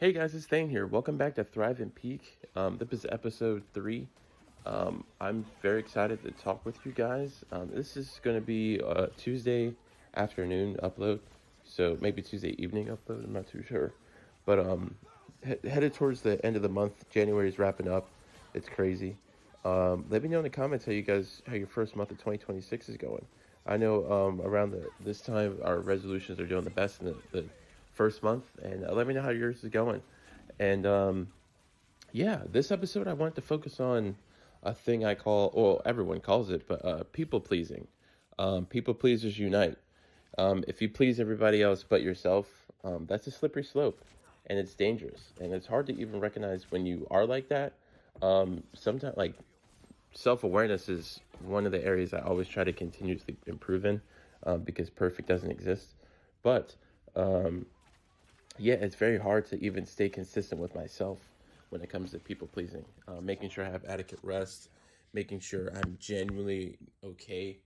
Hey guys, it's Thane here. Welcome back to Thrive and Peak. This is episode 3. I'm very excited to talk with you guys. This is going to be a Tuesday afternoon upload, so maybe Tuesday evening upload. I'm not too sure, but headed towards the end of the month. January is wrapping up. It's crazy. Let me know in the comments how your first month of 2026 is going. I know around this time our resolutions are doing the best in the first month, and let me know how yours is going. And yeah, this episode I wanted to focus on a thing I call, well, everyone calls it, but people pleasing. People pleasers unite. If you please everybody else but yourself, that's a slippery slope, and it's dangerous, and it's hard to even recognize when you are like that. Sometimes, like, self-awareness is one of the areas I always try to continuously improve in, because perfect doesn't exist. But yeah, it's very hard to even stay consistent with myself when it comes to people pleasing. Making sure I have adequate rest, making sure I'm genuinely okay.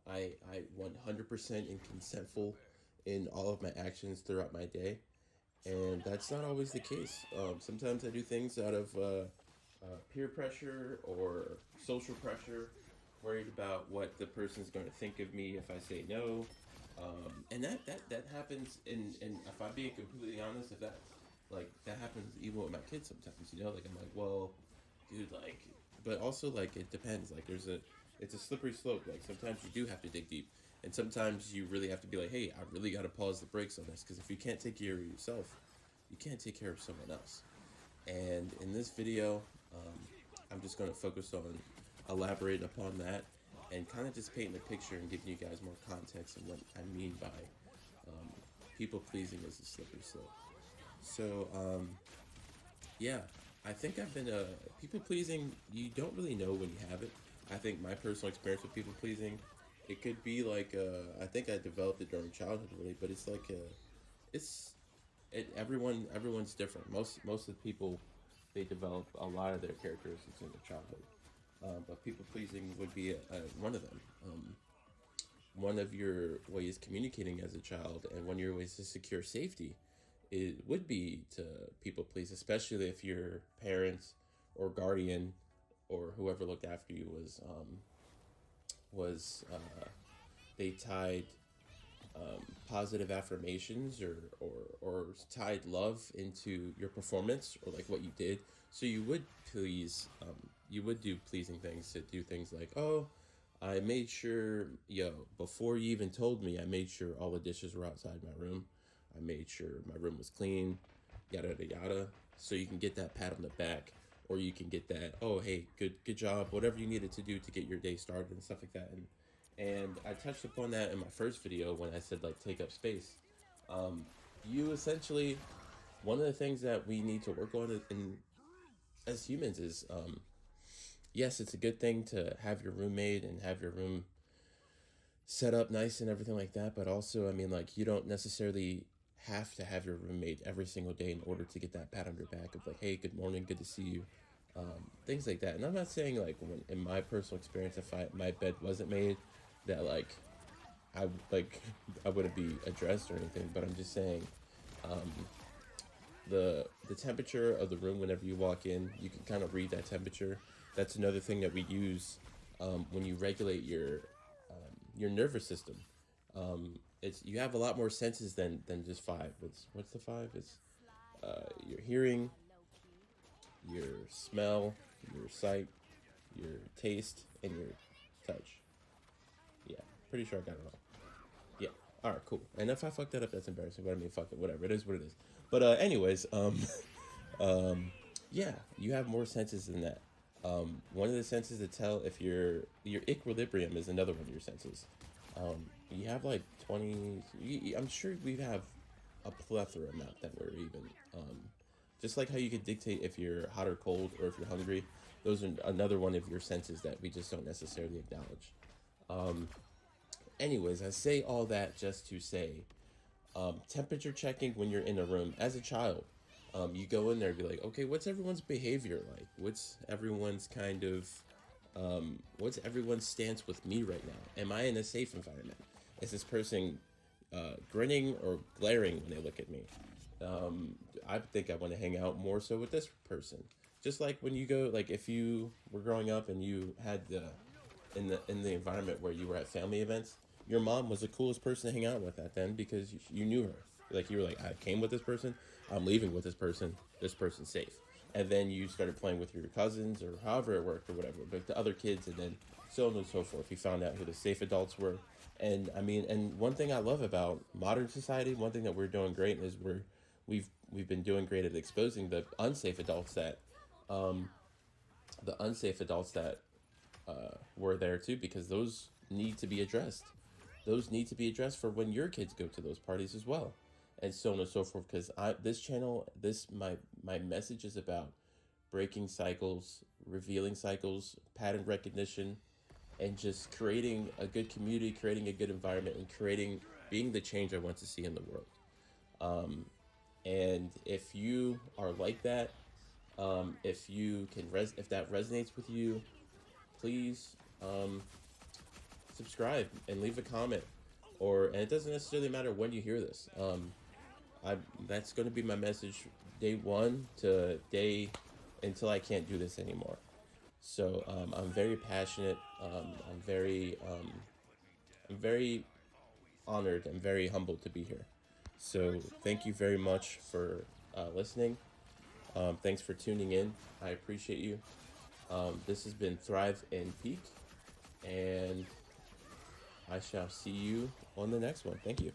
I 100% in consentful in all of my actions throughout my day, and that's not always the case. Sometimes I do things out of peer pressure or social pressure, worried about what the person's going to think of me if I say no. And that happens and if I'm being completely honest, if that that happens even with my kids sometimes, like I'm like, well, dude, like, but also like it depends. Like it's a slippery slope. Like sometimes you do have to dig deep, and sometimes you really have to be like, hey, I really got to pause the brakes on this, because if you can't take care of yourself, you can't take care of someone else. And in this video, um, I'm just going to focus on elaborating upon that and kind of just painting a picture and giving you guys more context on what I mean by um, people pleasing as a slippery slope. So, yeah, I think I've been people pleasing. You don't really know when you have it. I think my personal experience with people pleasing, it could be like I think I developed it during childhood, really, but it's like it's everyone's different. Most of the people, they develop a lot of their characteristics in their childhood. But people pleasing would be one of them. One of your ways communicating as a child, and one of your ways to secure safety, it would be to people please, especially if your parents or guardian or whoever looked after you was they tied positive affirmations or tied love into your performance or like what you did. So you would please, you would do pleasing things, to do things like, oh, I made sure, before you even told me, I made sure all the dishes were outside my room. I made sure my room was clean, yada yada yada. So you can get that pat on the back, or you can get that, oh hey, good job, whatever you needed to do to get your day started and stuff like that. And I touched upon that in my first video when I said like take up space. Um, you essentially, one of the things that we need to work on as humans is, yes, it's a good thing to have your room made and have your room set up nice and everything like that. But also, I mean, like, you don't necessarily have to have your room made every single day in order to get that pat on your back of like, hey, good morning, good to see you, things like that. And I'm not saying like when, in my personal experience, if my bed wasn't made, that I like I wouldn't be addressed or anything. But I'm just saying, um, the temperature of the room whenever you walk in, you can kind of read that temperature. That's another thing that we use when you regulate your nervous system. It's you have a lot more senses than just five. What's the five? It's your hearing, your smell, your sight, your taste, and your touch. Yeah, pretty sure I got it all. Yeah. All right, cool. And if I fucked that up, that's embarrassing. But I mean, fuck it, whatever. It is what it is. But anyways, um, yeah, you have more senses than that. One of the senses to tell if your equilibrium is another one of your senses. You have like 20. I'm sure we have a plethora amount that we're even. Just like how you could dictate if you're hot or cold or if you're hungry. Those are another one of your senses that we just don't necessarily acknowledge. Um, Anyways, I say all that just to say, temperature checking when you're in a room as a child. You go in there and be like, okay, what's everyone's behavior like? What's everyone's stance with me right now? Am I in a safe environment? Is this person grinning or glaring when they look at me? I think I want to hang out more so with this person. Just like when you go, like if you were growing up and you had the environment where you were at family events, your mom was the coolest person to hang out with at then because you knew her. Like you were like, I came with this person, I'm leaving with this person. This person's safe. And then you started playing with your cousins or however it worked or whatever, but the other kids, and then so on and so forth. You found out who the safe adults were, and I mean, and one thing I love about modern society, one thing that we're doing great is we've been doing great at exposing the unsafe adults that were there too, because those need to be addressed. Those need to be addressed for when your kids go to those parties as well, and so on and so forth. Because this channel, my message is about breaking cycles, revealing cycles, pattern recognition, and just creating a good community, creating a good environment, and being the change I want to see in the world. And if you are like that, if you can if that resonates with you, please subscribe and leave a comment. And it doesn't necessarily matter when you hear this. I That's going to be my message day one to day until I can't do this anymore. So I'm very passionate. I'm very honored. I'm very humbled to be here. So thank you very much for listening. Thanks for tuning in. I appreciate you. This has been Thrive and Peak, and I shall see you on the next one. Thank you.